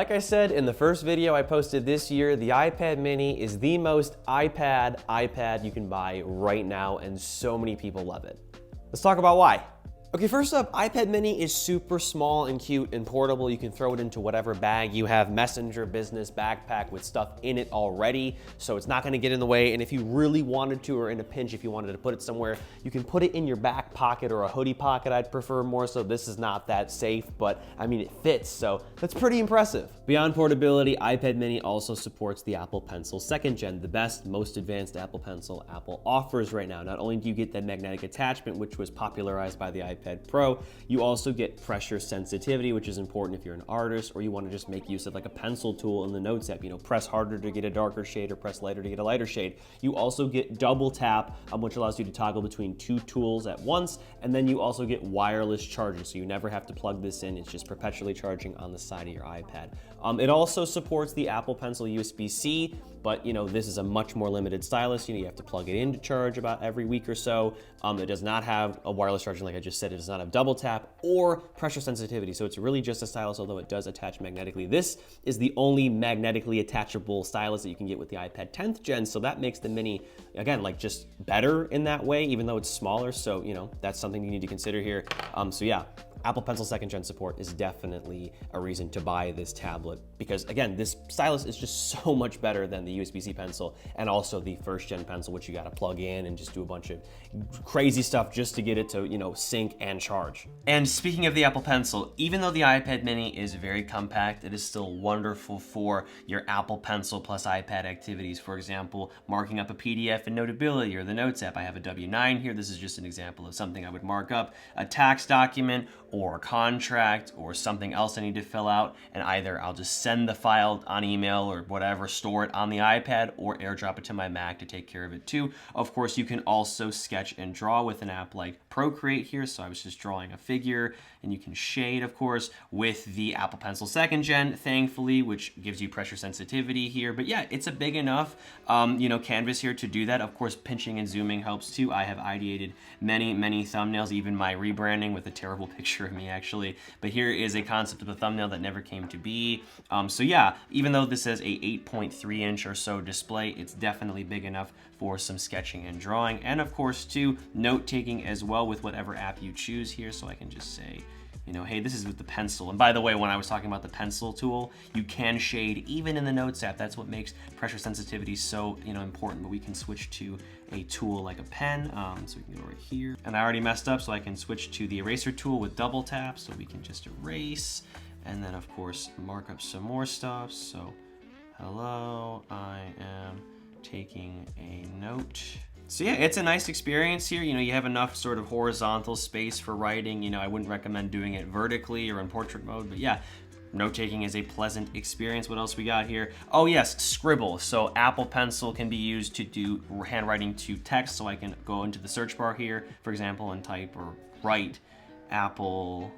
like I said in the first video I posted this year, the iPad mini is the most iPad you can buy right now, and so many people love it. Let's talk about why. Okay, first up, iPad mini is super small and cute and portable. You can throw it into whatever bag you have, messenger, business, backpack with stuff in it already, so it's not gonna get in the way. And if you really wanted to, or in a pinch, if you wanted to put it somewhere, you can put it in your back pocket or a hoodie pocket. I'd prefer more so. This is not that safe, but I mean, it fits, so that's pretty impressive. Beyond portability, iPad mini also supports the Apple Pencil 2nd Gen, the best, most advanced Apple Pencil Apple offers right now. Not only do you get that magnetic attachment, which was popularized by the iPad Pro, you also get pressure sensitivity, which is important if you're an artist or you want to just make use of like a pencil tool in the Notes app. You know, press harder to get a darker shade or press lighter to get a lighter shade. You also get double tap, which allows you to toggle between two tools at once, and then you also get wireless charging, so you never have to plug this in. It's just perpetually charging on the side of your iPad. It also supports the Apple Pencil USB-C, but you know, this is a much more limited stylus. You have to plug it in to charge about every week or so. It does not have a wireless charging, like I just said. It does not have double tap or pressure sensitivity, so it's really just a stylus, although it does attach magnetically. This is the only magnetically attachable stylus that you can get with the iPad 10th Gen, so that makes the mini, again, like just better in that way, even though it's smaller, so you know, that's something you need to consider here. So yeah, Apple Pencil 2nd Gen support is definitely a reason to buy this tablet, because again, this stylus is just so much better than the USB-C pencil and also the 1st Gen pencil, which you gotta plug in and just do a bunch of crazy stuff just to get it to, you know, sync and charge. And speaking of the Apple Pencil, even though the iPad mini is very compact, it is still wonderful for your Apple Pencil plus iPad activities. For example, marking up a PDF in Notability or the Notes app. I have a W9 here. This is just an example of something I would mark up, a tax document or a contract or something else I need to fill out, and either I'll just send the file on email or whatever, store it on the iPad, or AirDrop it to my Mac to take care of it too. Of course, you can also sketch and draw with an app like Procreate here, so I was just drawing a figure, and you can shade, of course, with the Apple Pencil 2nd Gen, thankfully, which gives you pressure sensitivity here. But yeah, it's a big enough, you know, canvas here to do that. Of course, pinching and zooming helps too. I have ideated many thumbnails, even my rebranding with a terrible picture of me actually. But here is a concept of a thumbnail that never came to be. So yeah, even though this has a 8.3 inch or so display, it's definitely big enough for some sketching and drawing, and of course too, note-taking as well with whatever app you choose here. So I can just say, you know, hey, this is with the pencil. And by the way, when I was talking about the pencil tool, you can shade even in the Notes app. That's what makes pressure sensitivity so, you know, important. But we can switch to a tool like a pen. So we can go right here. And I already messed up, so I can switch to the eraser tool with double tap. So we can just erase, and then of course mark up some more stuff. So, hello, I am taking a note. So yeah, it's a nice experience here. You know, you have enough sort of horizontal space for writing. You know, I wouldn't recommend doing it vertically or in portrait mode, but yeah, note-taking is a pleasant experience. What else we got here? Oh yes, Scribble. So Apple Pencil can be used to do handwriting to text. So I can go into the search bar here, for example, and type or write Apple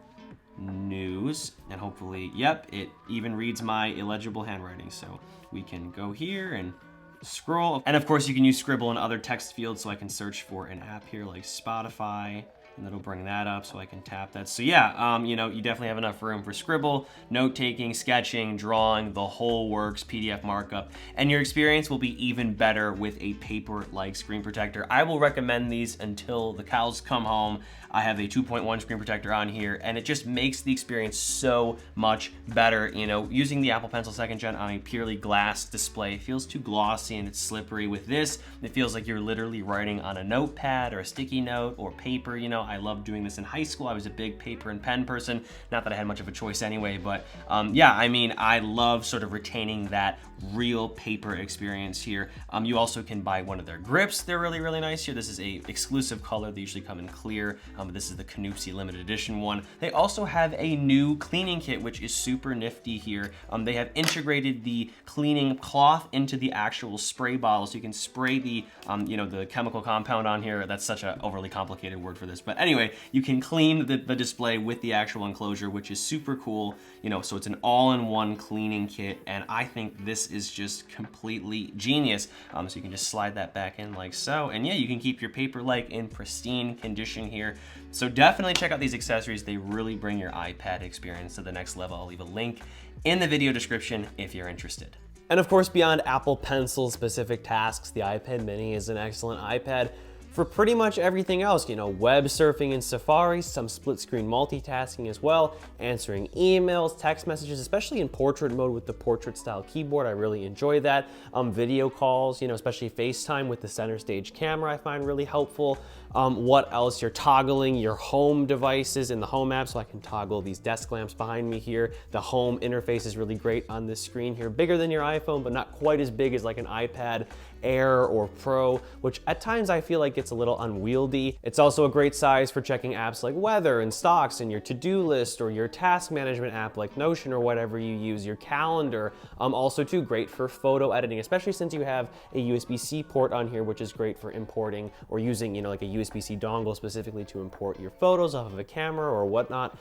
News, and hopefully, yep, it even reads my illegible handwriting. So we can go here and scroll. And of course, you can use Scribble in other text fields, so I can search for an app here like Spotify, and it'll bring that up so I can tap that. So yeah, you know, you definitely have enough room for Scribble, note-taking, sketching, drawing, the whole works, PDF markup, and your experience will be even better with a paper-like screen protector. I will recommend these until the cows come home. I have a 2.1 screen protector on here, and it just makes the experience so much better. You know, using the Apple Pencil 2nd Gen on a purely glass display, it feels too glossy and it's slippery. With this, it feels like you're literally writing on a notepad or a sticky note or paper. You know, I loved doing this in high school. I was a big paper and pen person. Not that I had much of a choice anyway, but yeah, I mean, I love sort of retaining that real paper experience here. You also can buy one of their grips. They're really nice here. This is a exclusive color. They usually come in clear. But this is the Canupsi limited edition one. They also have a new cleaning kit, which is super nifty here. They have integrated the cleaning cloth into the actual spray bottle, so you can spray the, you know, the chemical compound on here. That's such an overly complicated word for this, but But anyway, you can clean the display with the actual enclosure, which is super cool. You know, so it's an all-in-one cleaning kit, and I think this is just completely genius. So you can just slide that back in like so, and yeah, you can keep your paper like in pristine condition here. So definitely check out these accessories. They really bring your iPad experience to the next level. I'll leave a link in the video description if you're interested. And of course, beyond Apple Pencil specific tasks, the iPad mini is an excellent iPad for pretty much everything else, you know, web surfing in Safari, some split screen multitasking as well, answering emails, text messages, especially in portrait mode with the portrait style keyboard. I really enjoy that. Video calls, you know, especially FaceTime with the center stage camera, I find really helpful. What else? You're toggling your home devices in the home app, so I can toggle these desk lamps behind me here. The home interface is really great on this screen here, bigger than your iPhone, but not quite as big as like an iPad Air or Pro, which at times I feel like it's a little unwieldy. It's also a great size for checking apps like weather and stocks and your to-do list or your task management app like Notion or whatever you use, your calendar. Also too great for photo editing, especially since you have a USB-C port on here, which is great for importing or using, you know, like a USB-C dongle specifically to import your photos off of a camera or whatnot.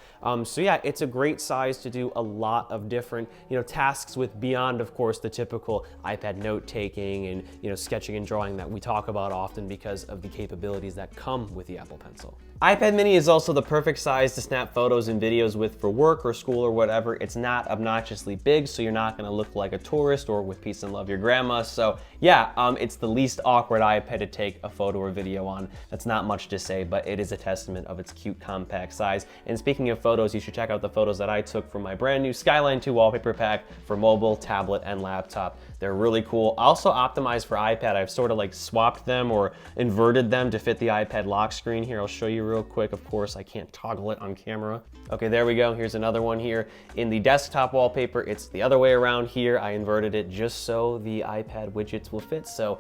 So yeah, it's a great size to do a lot of different, you know, tasks with, beyond of course the typical iPad note-taking and, you know, sketching and drawing that we talk about often because of the capabilities that come with the Apple Pencil. iPad mini is also the perfect size to snap photos and videos with for work or school or whatever. It's not obnoxiously big, so you're not gonna look like a tourist or with peace and love your grandma. So yeah, it's the least awkward iPad to take a photo or video on. That's not much to say, but it is a testament of its cute compact size. And speaking of photos, you should check out the photos that I took from my brand new SKYLINE II wallpaper pack for mobile, tablet, and laptop. They're really cool. Also optimized for iPad. I've sort of like swapped them or inverted them to fit the iPad lock screen here. I'll show you real quick. Of course, I can't toggle it on camera. Okay, there we go. Here's another one here. In the desktop wallpaper, it's the other way around here. I inverted it just so the iPad widgets will fit. So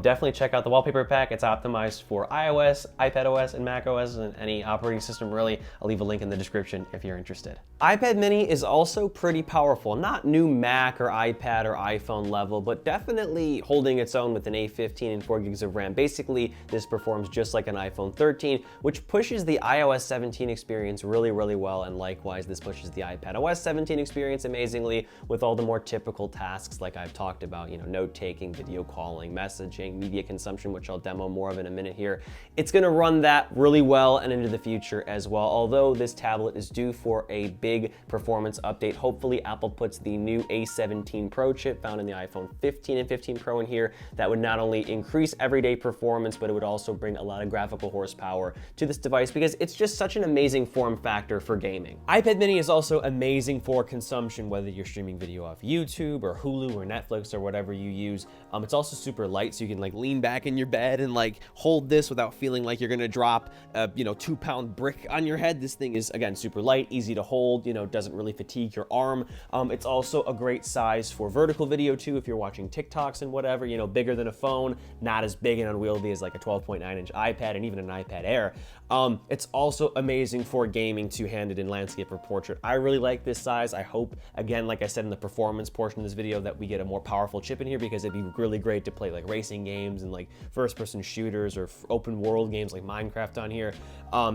definitely check out the wallpaper pack. It's optimized for iOS, iPadOS, and macOS, and any operating system really. I'll leave a link in the description if you're interested. iPad mini is also pretty powerful. Not new Mac or iPad or iPhone level, but definitely holding its own with an A15 and 4 gigs of RAM. Basically, this performs just like an iPhone 13, which pushes the iOS 17 experience really, really well, and likewise, this pushes the iPadOS 17 experience amazingly with all the more typical tasks like I've talked about, you know, note-taking, video calling, messaging, media consumption, which I'll demo more of in a minute here. It's gonna run that really well and into the future as well, although this tablet is due for a big performance update. Hopefully, Apple puts the new A17 Pro chip found in the iPhone 15 and 15 Pro in here that would not only increase everyday performance, but it would also bring a lot of graphical horsepower to this device because it's just such an amazing form factor for gaming. iPad mini is also amazing for consumption, whether you're streaming video off YouTube or Hulu or Netflix or whatever you use. It's also super light, so you can like lean back in your bed and like hold this without feeling like you're gonna drop a, you know, 2-pound brick on your head. This thing is, again, super light, easy to hold, you know, doesn't really fatigue your arm. It's also a great size for vertical video too, if you're watching TikToks and whatever, you know, bigger than a phone, not as big and unwieldy as like a 12.9-inch iPad and even an iPad Air. It's also amazing for gaming, two-handed in landscape or portrait. I really like this size. I hope, again, like I said in the performance portion of this video, that we get a more powerful chip in here because it'd be really great to play like racing games and like first-person shooters or open world games like Minecraft on here.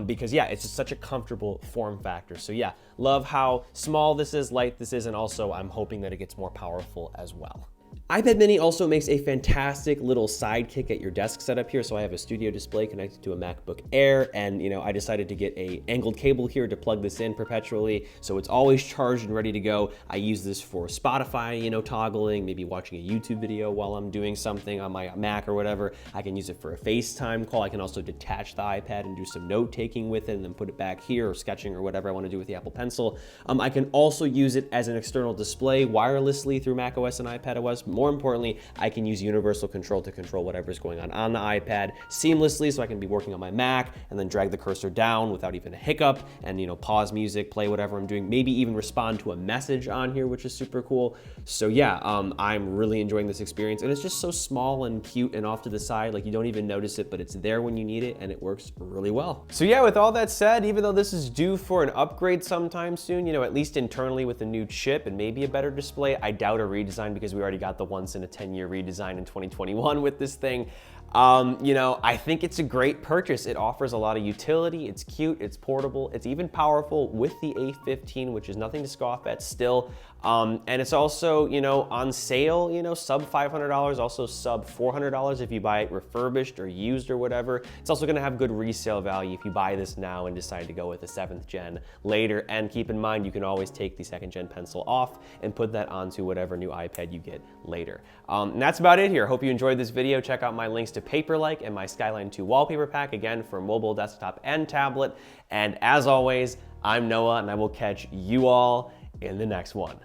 Because yeah, it's just such a comfortable form factor. So yeah, love how small this is, light this is, and also I'm hoping that it gets more powerful as well. iPad mini also makes a fantastic little sidekick at your desk setup here. So I have a studio display connected to a MacBook Air, and you know, I decided to get a angled cable here to plug this in perpetually, so it's always charged and ready to go. I use this for Spotify, you know, toggling, maybe watching a YouTube video while I'm doing something on my Mac or whatever. I can use it for a FaceTime call. I can also detach the iPad and do some note taking with it and then put it back here, or sketching or whatever I want to do with the Apple Pencil. I can also use it as an external display wirelessly through macOS and iPadOS. More importantly, I can use universal control to control whatever's going on the iPad seamlessly, so I can be working on my Mac and then drag the cursor down without even a hiccup and, you know, pause music, play whatever I'm doing, maybe even respond to a message on here, which is super cool. So yeah, I'm really enjoying this experience, and it's just so small and cute and off to the side, like you don't even notice it, but it's there when you need it, and it works really well. So yeah, with all that said, even though this is due for an upgrade sometime soon, you know, at least internally with a new chip and maybe a better display, I doubt a redesign because we already got the once in a 10-year redesign in 2021 with this thing. You know, I think it's a great purchase. It offers a lot of utility. It's cute, it's portable, it's even powerful with the A15, which is nothing to scoff at still. And it's also, you know, on sale, you know, sub $500, also sub $400 if you buy it refurbished or used or whatever. It's also gonna have good resale value if you buy this now and decide to go with the 7th gen later. And keep in mind, you can always take the 2nd gen pencil off and put that onto whatever new iPad you get later. And that's about it here. Hope you enjoyed this video. Check out my links to Paperlike and my SKYLINE II wallpaper pack, again, for mobile, desktop, and tablet. And as always, I'm Noah, and I will catch you all in the next one.